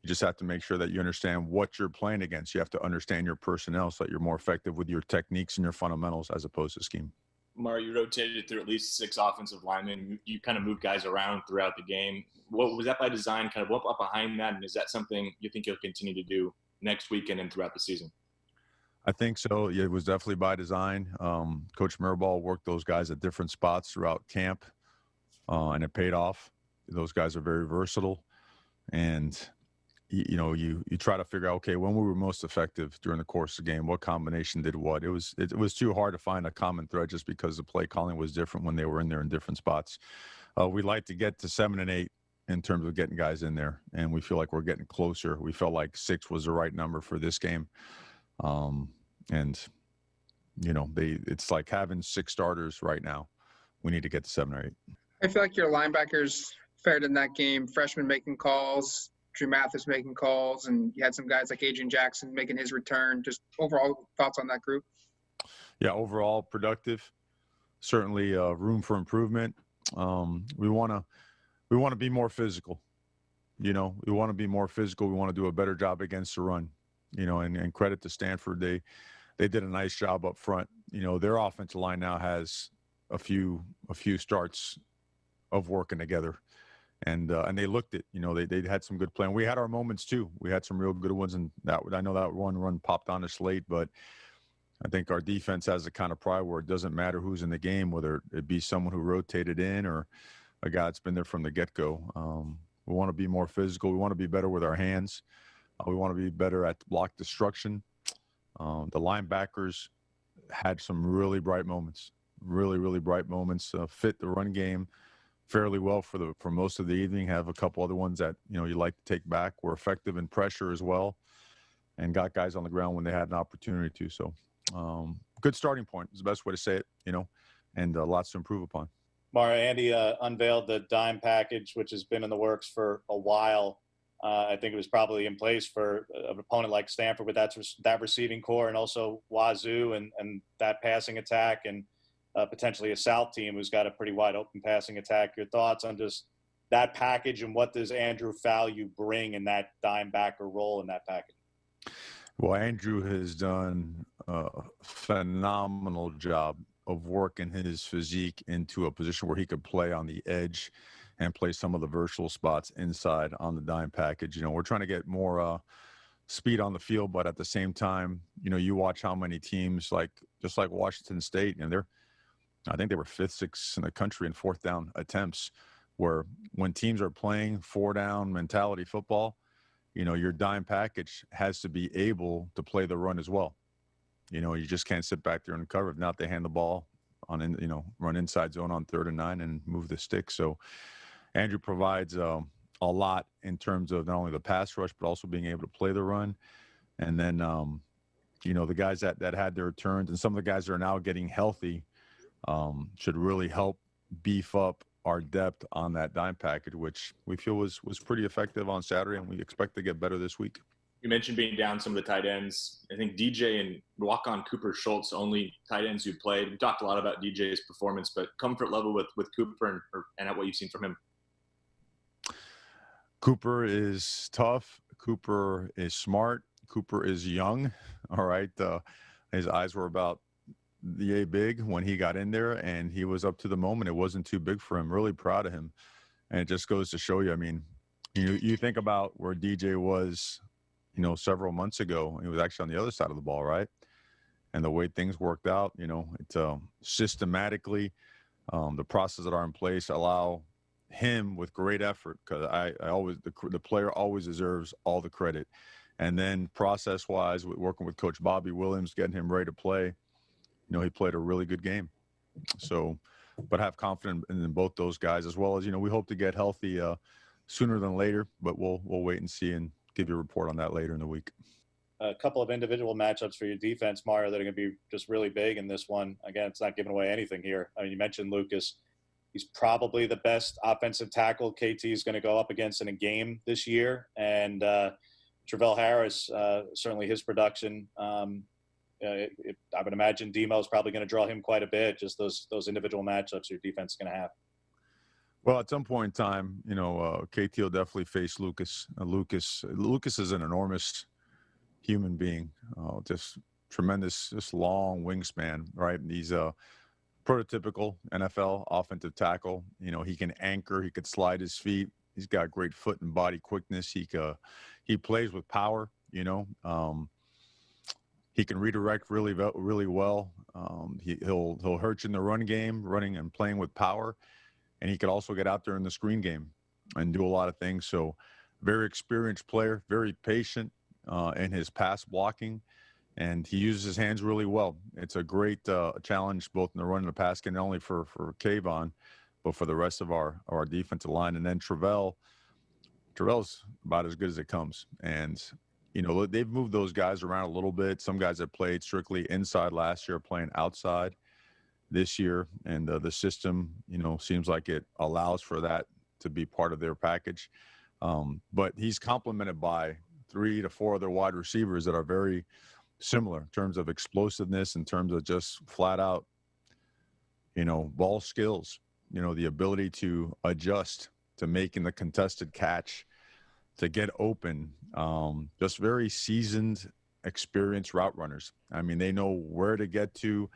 You just have to make sure that you understand what you're playing against. You have to understand your personnel so that you're more effective with your techniques and your fundamentals as opposed to scheme. Mario, you rotated through at least 6 offensive linemen. You kind of moved guys around throughout the game. What was that by design? Kind of what up behind that, and is that something you think you'll continue to do next weekend and throughout the season? I think so. Yeah, it was definitely by design. Coach Mirabal worked those guys at different spots throughout camp, and it paid off. Those guys are very versatile, and you try to figure out, okay, when we were most effective during the course of the game, what combination did what. It was too hard to find a common thread just because the play calling was different when they were in there in different spots. We'd like to get to 7 and 8 in terms of getting guys in there, and we feel like we're getting closer. We felt like 6 was the right number for this game. It's like having 6 starters right now. We need to get to 7 or 8. I feel like your linebackers fared in that game. Freshmen making calls, Drew Mathis making calls, and you had some guys like Adrian Jackson making his return. Just overall thoughts on that group? Yeah, overall productive. Certainly room for improvement. We want to be more physical. We want to be more physical. We want to do a better job against the run. And credit to Stanford, they did a nice job up front. Their offensive line now has a few starts of working together, and they looked it. They had some good play. And we had our moments too. We had some real good ones, and I know that one run popped on us late, but I think our defense has the kind of pride where it doesn't matter who's in the game, whether it be someone who rotated in or a guy that's been there from the get-go. We want to be more physical. We want to be better with our hands. We want to be better at block destruction. The linebackers had some really bright moments, really bright moments, fit the run game fairly well for most of the evening. Have a couple other ones that, you like to take back. Were effective in pressure as well and got guys on the ground when they had an opportunity to. So good starting point is the best way to say it, and lots to improve upon. Mario, Andy unveiled the dime package, which has been in the works for a while. I think it was probably in place for an opponent like Stanford with that receiving core, and also Wazoo and that passing attack, and potentially a South team who's got a pretty wide open passing attack. Your thoughts on just that package, and what does Andrew Fallu bring in that dime backer role in that package? Well, Andrew has done a phenomenal job of working his physique into a position where he could play on the edge and play some of the versatile spots inside on the dime package. We're trying to get more speed on the field, but at the same time, you watch how many teams just like Washington State, and I think they were 5th, 6th in the country in 4th down attempts, where when teams are playing 4-down mentality football, your dime package has to be able to play the run as well. You just can't sit back there and cover. If not, they hand the ball run inside zone on 3rd and 9 and move the stick. So Andrew provides a lot in terms of not only the pass rush, but also being able to play the run. And then, the guys that had their turns, and some of the guys that are now getting healthy should really help beef up our depth on that dime package, which we feel was pretty effective on Saturday, and we expect to get better this week. You mentioned being down some of the tight ends. I think DJ and walk-on Cooper Schultz, only tight ends who played. We talked a lot about DJ's performance, but comfort level with Cooper and at what you've seen from him. Cooper is tough. Cooper is smart. Cooper is young. All right. His eyes were about the big when he got in there, and he was up to the moment. It wasn't too big for him. Really proud of him. And it just goes to show you, you think about where DJ was, several months ago. He was actually on the other side of the ball, right? And the way things worked out, it's systematically, the processes that are in place allow him with great effort, because I always, the player always deserves all the credit. And then process-wise, working with Coach Bobby Williams, getting him ready to play, he played a really good game. So, but have confidence in both those guys, as well as, we hope to get healthy sooner than later, but we'll wait and see and give you a report on that later in the week. A couple of individual matchups for your defense, Mario, that are going to be just really big in this one. Again, it's not giving away anything here. You mentioned Lucas. He's probably the best offensive tackle KT is going to go up against in a game this year. And Travell Harris, certainly his production, I would imagine Demo is probably going to draw him quite a bit, just those individual matchups your defense is going to have. Well, at some point in time, KT will definitely face Lucas. Lucas is an enormous human being, just tremendous, just long wingspan, right? He's a prototypical NFL offensive tackle. He can anchor, he could slide his feet. He's got great foot and body quickness. He plays with power. He can redirect really well. He'll hurt you in the run game, running and playing with power. And he could also get out there in the screen game and do a lot of things. So very experienced player, very patient in his pass blocking, and he uses his hands really well. It's a great challenge both in the run and the pass game, not only for Kayvon, but for the rest of our defensive line. And then Travell's about as good as it comes. And, they've moved those guys around a little bit. Some guys that played strictly inside last year are playing outside this year, and the system, seems like it allows for that to be part of their package. But he's complemented by 3 to 4 other wide receivers that are very similar in terms of explosiveness, in terms of just flat out, ball skills, the ability to adjust to making the contested catch, to get open, just very seasoned, experienced route runners. They know where to get to,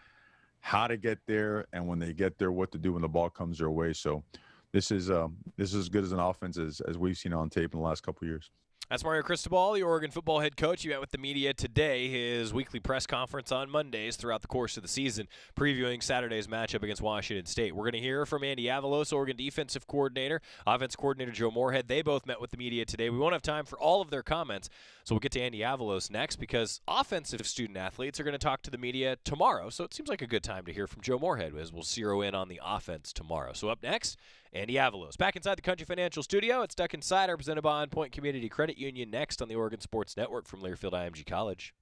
how to get there, and when they get there, what to do when the ball comes their way. So this is as good as an offense as we've seen on tape in the last couple of years. That's Mario Cristobal, the Oregon football head coach. He met with the media today, his weekly press conference on Mondays throughout the course of the season, previewing Saturday's matchup against Washington State. We're going to hear from Andy Avalos, Oregon defensive coordinator, offense coordinator Joe Moorhead. They both met with the media today. We won't have time for all of their comments, so we'll get to Andy Avalos next because offensive student-athletes are going to talk to the media tomorrow, so it seems like a good time to hear from Joe Moorhead as we'll zero in on the offense tomorrow. So up next, Andy Avalos. Back inside the Country Financial Studio, it's Duck Insider, presented by On Point Community Credit Union, next on the Oregon Sports Network from Learfield IMG College.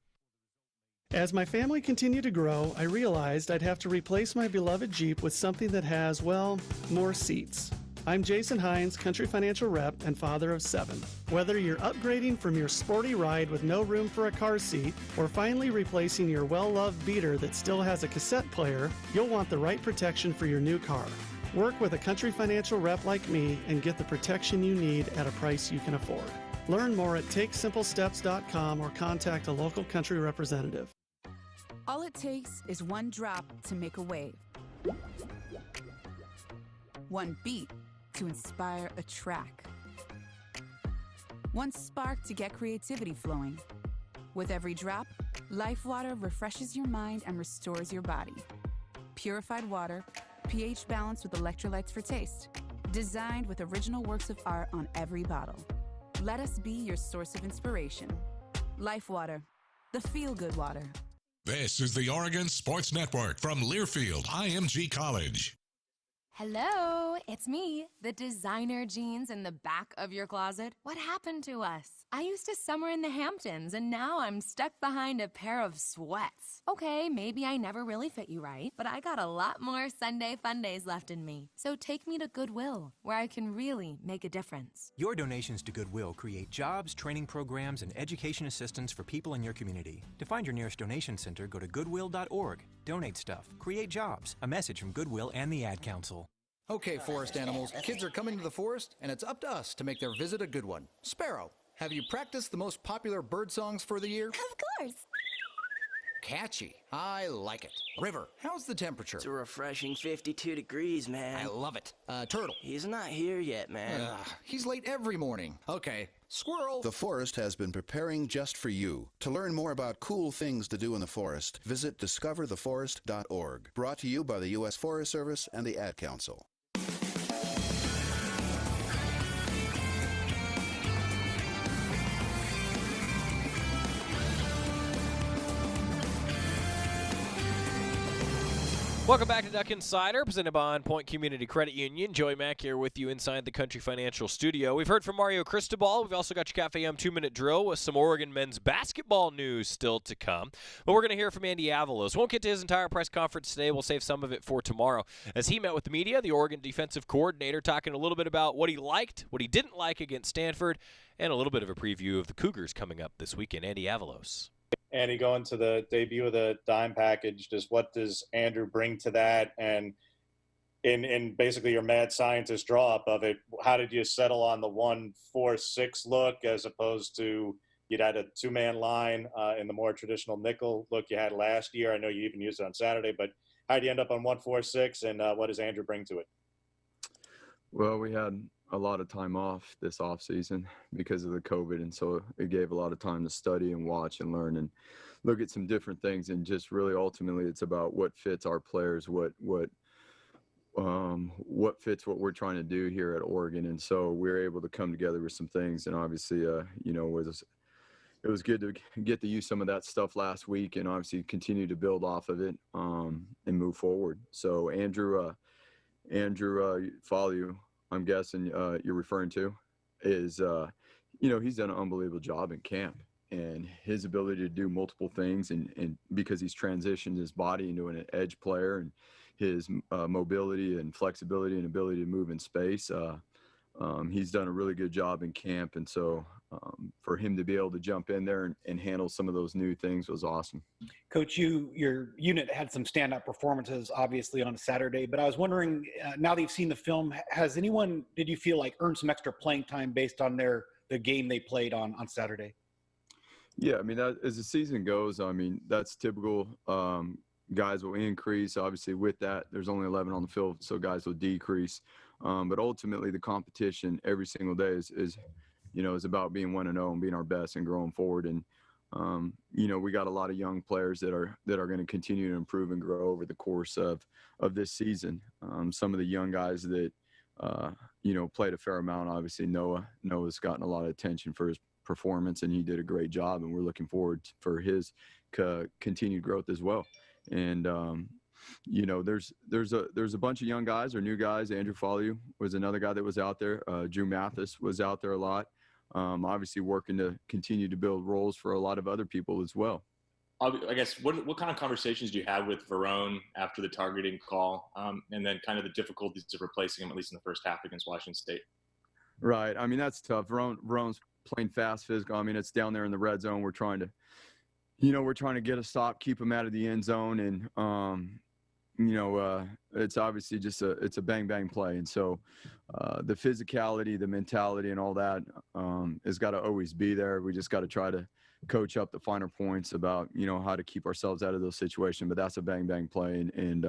As my family continued to grow, I realized I'd have to replace my beloved Jeep with something that has, well, more seats. I'm Jason Hines, Country Financial Rep and father of 7. Whether you're upgrading from your sporty ride with no room for a car seat or finally replacing your well-loved beater that still has a cassette player, you'll want the right protection for your new car. Work with a Country Financial rep like me and get the protection you need at a price you can afford. Learn more at TakeSimpleSteps.com or contact a local Country representative. All it takes is one drop to make a wave. One beat to inspire a track. One spark to get creativity flowing. With every drop, LifeWater refreshes your mind and restores your body. Purified water, pH balanced with electrolytes for taste. Designed with original works of art on every bottle. Let us be your source of inspiration. LifeWater, the feel-good water. This is the Oregon Sports Network from Learfield IMG College. Hello, it's me, the designer jeans in the back of your closet. What happened to us? I used to summer in the Hamptons, and now I'm stuck behind a pair of sweats. Okay, maybe I never really fit you right, but I got a lot more Sunday fun days left in me. So take me to Goodwill, where I can really make a difference. Your donations to Goodwill create jobs, training programs, and education assistance for people in your community. To find your nearest donation center, go to goodwill.org. Donate stuff, create jobs. A message from Goodwill and the Ad Council. Okay, forest animals, kids are coming to the forest, and it's up to us to make their visit a good one. Sparrow, have you practiced the most popular bird songs for the year? Of course. Catchy. I like it. River, how's the temperature? It's a refreshing 52 degrees, man. I love it. Turtle. He's not here yet, man. He's late every morning. Okay. Squirrel. The forest has been preparing just for you. To learn more about cool things to do in the forest, visit discovertheforest.org. Brought to you by the U.S. Forest Service and the Ad Council. Welcome back to Duck Insider, presented by On Point Community Credit Union. Joey Mack here with you inside the Country Financial Studio. We've heard from Mario Cristobal. We've also got your Cafe 2-minute drill with some Oregon men's basketball news still to come. But we're going to hear from Andy Avalos. Won't get to his entire press conference today. We'll save some of it for tomorrow. As he met with the media, the Oregon defensive coordinator, talking a little bit about what he liked, what he didn't like against Stanford, and a little bit of a preview of the Cougars coming up this weekend. Andy Avalos. Andy, going to the debut of the dime package, what does Andrew bring to that? And in basically your mad scientist draw up of it, how did you settle on the 1-4-6 look as opposed to you'd had a 2-man line in the more traditional nickel look you had last year? I know you even used it on Saturday, but how did you end up on 1-4-6, and what does Andrew bring to it? Well, we had a lot of time off this off season because of the COVID. And so it gave a lot of time to study and watch and learn and look at some different things. And just really ultimately it's about what fits our players, what fits what we're trying to do here at Oregon. And so we were able to come together with some things. And obviously, it was good to get to use some of that stuff last week and obviously continue to build off of it and move forward. So Andrew, follow you. I'm guessing you're referring to is, he's done an unbelievable job in camp and his ability to do multiple things and because he's transitioned his body into an edge player and his mobility and flexibility and ability to move in space. He's done a really good job in camp. And so for him to be able to jump in there and handle some of those new things was awesome. Coach, your unit had some standout performances, obviously, on Saturday. But I was wondering, now that you've seen the film, has anyone, did you feel like earned some extra playing time based on the game they played on Saturday? Yeah, I mean, as the season goes, I mean, that's typical. Guys will increase. Obviously, with that, there's only 11 on the field, so guys will decrease. But ultimately, the competition every single day is it's about being 1-0 and being our best and growing forward. And, we got a lot of young players that are going to continue to improve and grow over the course of this season. Some of the young guys that, played a fair amount. Obviously, Noah's gotten a lot of attention for his performance, and he did a great job, and we're looking forward for his continued growth as well. And there's a bunch of young guys or new guys. Andrew Follew was another guy that was out there. Drew Mathis was out there a lot. Obviously working to continue to build roles for a lot of other people as well. I guess what kind of conversations do you have with Verone after the targeting call, and then kind of the difficulties of replacing him, at least in the first half against Washington State? Right. I mean, that's tough. Verone's playing fast, physical. I mean, it's down there in the red zone. We're trying to get a stop, keep him out of the end zone. And, it's obviously just it's a bang, bang play. And so the physicality, the mentality and all that has got to always be there. We just got to try to coach up the finer points about, how to keep ourselves out of those situations. But that's a bang, bang play. And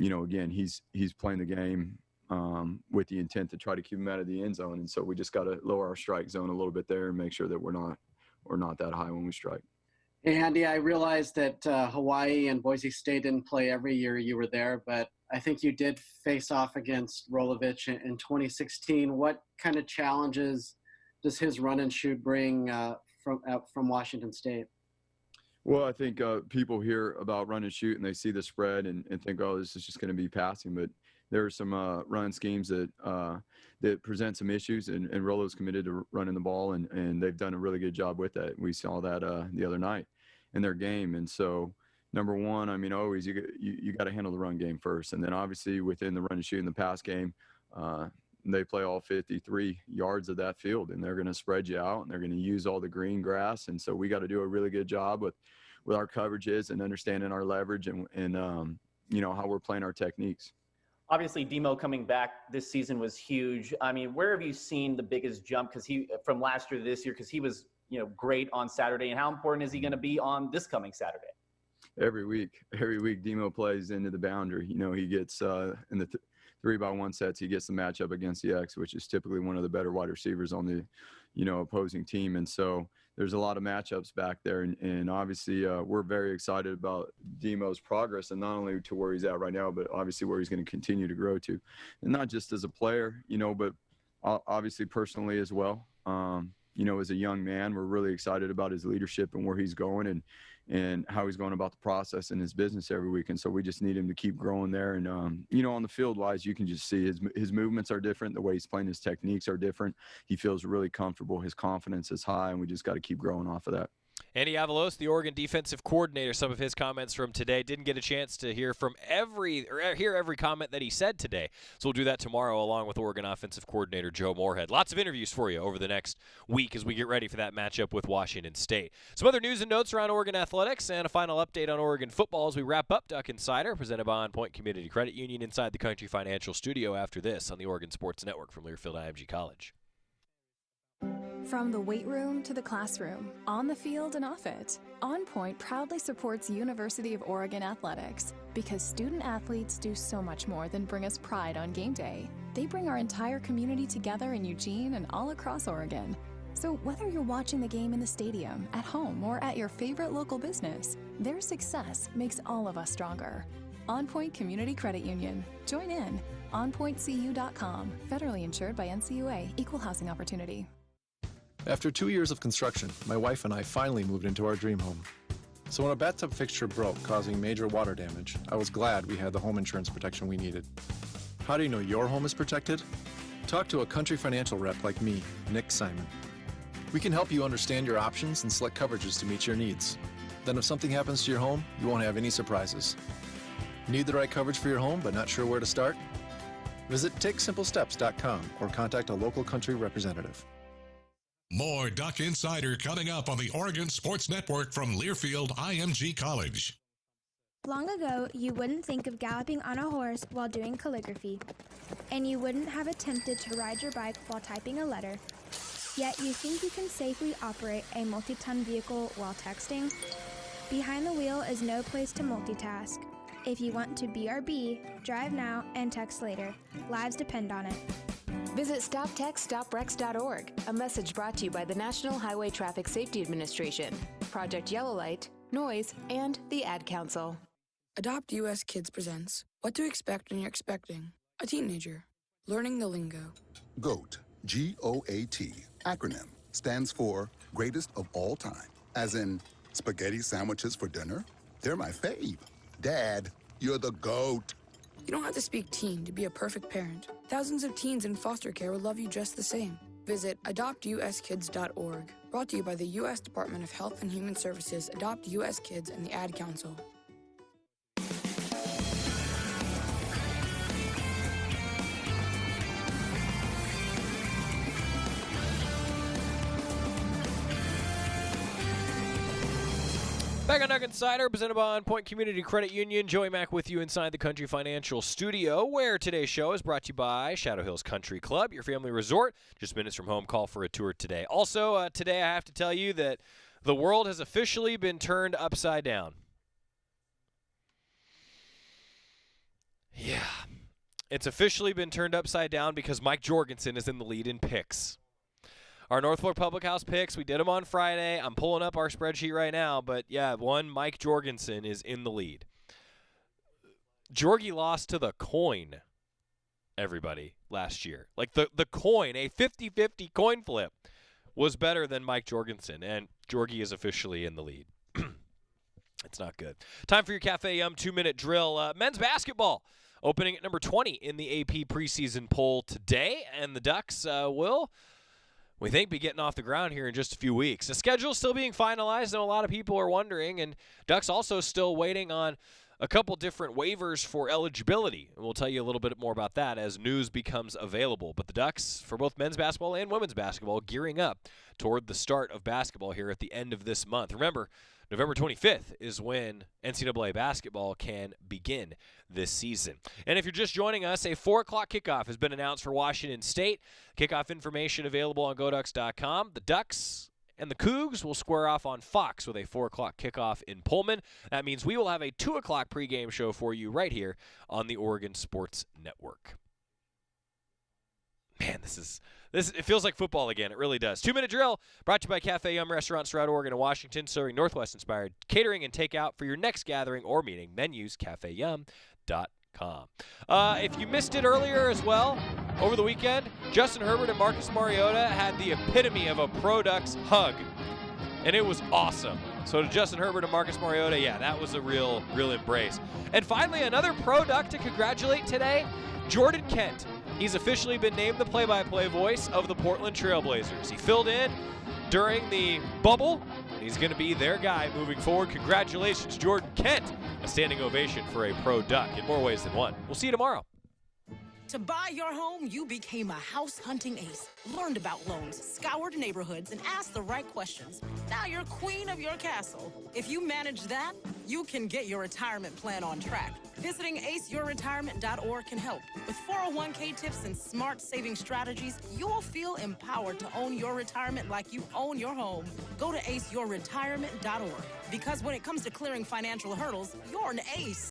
again, he's playing the game with the intent to try to keep him out of the end zone. And so we just got to lower our strike zone a little bit there and make sure that we're not that high when we strike. Hey, Andy, I realized that Hawaii and Boise State didn't play every year you were there, but I think you did face off against Rolovich in 2016. What kind of challenges does his run and shoot bring from Washington State? Well, I think people hear about run and shoot and they see the spread and think, oh, this is just going to be passing. But there are some run schemes that present some issues, and Rolo's committed to running the ball, and they've done a really good job with that. We saw that the other night in their game. And so, number one, I mean, always you got to handle the run game first. And then obviously within the run and shoot in the pass game, they play all 53 yards of that field, and they're going to spread you out, and they're going to use all the green grass. And so we got to do a really good job with our coverages and understanding our leverage and how we're playing our techniques. Obviously, Demo coming back this season was huge. I mean, where have you seen the biggest jump from last year to this year? Because he was, great on Saturday. And how important is he going to be on this coming Saturday? Every week, Demo plays into the boundary. He gets in the 3-by-1 sets. He gets the matchup against the X, which is typically one of the better wide receivers on the, opposing team. And so there's a lot of matchups back there. And obviously we're very excited about Demo's progress, and not only to where he's at right now, but obviously where he's going to continue to grow to. And not just as a player, but obviously personally as well. As a young man, we're really excited about his leadership and where he's going and how he's going about the process in his business every week. And so we just need him to keep growing there. And, on the field wise, you can just see his movements are different. The way he's playing, his techniques are different. He feels really comfortable. His confidence is high, and we just got to keep growing off of that. Andy Avalos, the Oregon defensive coordinator, some of his comments from today. Didn't get a chance to hear every comment that he said today. So we'll do that tomorrow along with Oregon offensive coordinator Joe Moorhead. Lots of interviews for you over the next week as we get ready for that matchup with Washington State. Some other news and notes around Oregon athletics and a final update on Oregon football as we wrap up Duck Insider, presented by On Point Community Credit Union inside the Country Financial Studio after this on the Oregon Sports Network from Learfield IMG College. From the weight room to the classroom, on the field and off it, On Point proudly supports University of Oregon athletics because student athletes do so much more than bring us pride on game day. They bring our entire community together in Eugene and all across Oregon. So whether you're watching the game in the stadium, at home, or at your favorite local business, their success makes all of us stronger. On Point Community Credit Union. Join in. OnPointCU.com. Federally insured by NCUA. Equal housing opportunity. After 2 years of construction, my wife and I finally moved into our dream home. So when a bathtub fixture broke, causing major water damage, I was glad we had the home insurance protection we needed. How do you know your home is protected? Talk to a Country Financial rep like me, Nick Simon. We can help you understand your options and select coverages to meet your needs. Then if something happens to your home, you won't have any surprises. Need the right coverage for your home but not sure where to start? Visit TakeSimpleSteps.com or contact a local Country representative. More Duck Insider coming up on the Oregon Sports Network from Learfield IMG College. Long ago, you wouldn't think of galloping on a horse while doing calligraphy, and you wouldn't have attempted to ride your bike while typing a letter. Yet you think you can safely operate a multi-ton vehicle while texting? Behind the wheel is no place to multitask. If you want to BRB, drive now and text later. Lives depend on it. Visit StopTextStopWrecks.org, a message brought to you by the National Highway Traffic Safety Administration, Project Yellow Light, Noise, and the Ad Council. Adopt US Kids presents What to Expect When You're Expecting a Teenager. Learning the lingo. GOAT, G-O-A-T, acronym, stands for Greatest of All Time. As in, spaghetti sandwiches for dinner? They're my fave. Dad, you're the GOAT. You don't have to speak teen to be a perfect parent. Thousands of teens in foster care would love you just the same. Visit adoptuskids.org. Brought to you by the U.S. Department of Health and Human Services, Adopt U.S. Kids, and the Ad Council. Back on Duck Insider, presented by On Point Community Credit Union. Joey Mack with you inside the Country Financial Studio, where today's show is brought to you by Shadow Hills Country Club, your family resort, just minutes from home. Call for a tour today. Also, today I have to tell you that the world has officially been turned upside down. Yeah, it's officially been turned upside down because Mike Jorgensen is in the lead in picks. Our North Fork Public House picks, we did them on Friday. I'm pulling up our spreadsheet right now, but yeah, Mike Jorgensen is in the lead. Jorgie lost to the coin, everybody, last year. Like the coin, a 50-50 coin flip, was better than Mike Jorgensen, and Jorgie is officially in the lead. It's not good. Time for your Cafe Yum 2-minute drill. Men's basketball opening at number 20 in the AP preseason poll today, and the Ducks will, we think, be getting off the ground here in just a few weeks. The schedule still being finalized. I know a lot of people are wondering, and Ducks also still waiting on a couple different waivers for eligibility. And we'll tell you a little bit more about that as news becomes available. But the Ducks, for both men's basketball and women's basketball, gearing up toward the start of basketball here at the end of this month. Remember, November 25th is when NCAA basketball can begin this season. And if you're just joining us, a 4 o'clock kickoff has been announced for Washington State. Kickoff information available on GoDucks.com. The Ducks and the Cougs will square off on Fox with a 4 o'clock kickoff in Pullman. That means we will have a 2 o'clock pregame show for you right here on the Oregon Sports Network. Man, it feels like football again. It really does. 2-minute drill brought to you by Cafe Yum Restaurants throughout Oregon and Washington, serving Northwest-inspired catering and takeout for your next gathering or meeting. Menus, cafeyum.com. If you missed it earlier as well, over the weekend, Justin Herbert and Marcus Mariota had the epitome of a Pro Ducks hug, and it was awesome. So to Justin Herbert and Marcus Mariota, yeah, that was a real embrace. And finally, another Pro Duck to congratulate today, Jordan Kent. He's officially been named the play-by-play voice of the Portland Trail Blazers. He filled in during the bubble, and he's going to be their guy moving forward. Congratulations, Jordan Kent. A standing ovation for a Pro Duck in more ways than one. We'll see you tomorrow. To buy your home, you became a house hunting ace, learned about loans, scoured neighborhoods, and asked the right questions. Now you're queen of your castle. If you manage that, you can get your retirement plan on track. Visiting aceyourretirement.org can help. With 401k tips and smart saving strategies, you will feel empowered to own your retirement like you own your home. Go to aceyourretirement.org, because when it comes to clearing financial hurdles, you're an ace.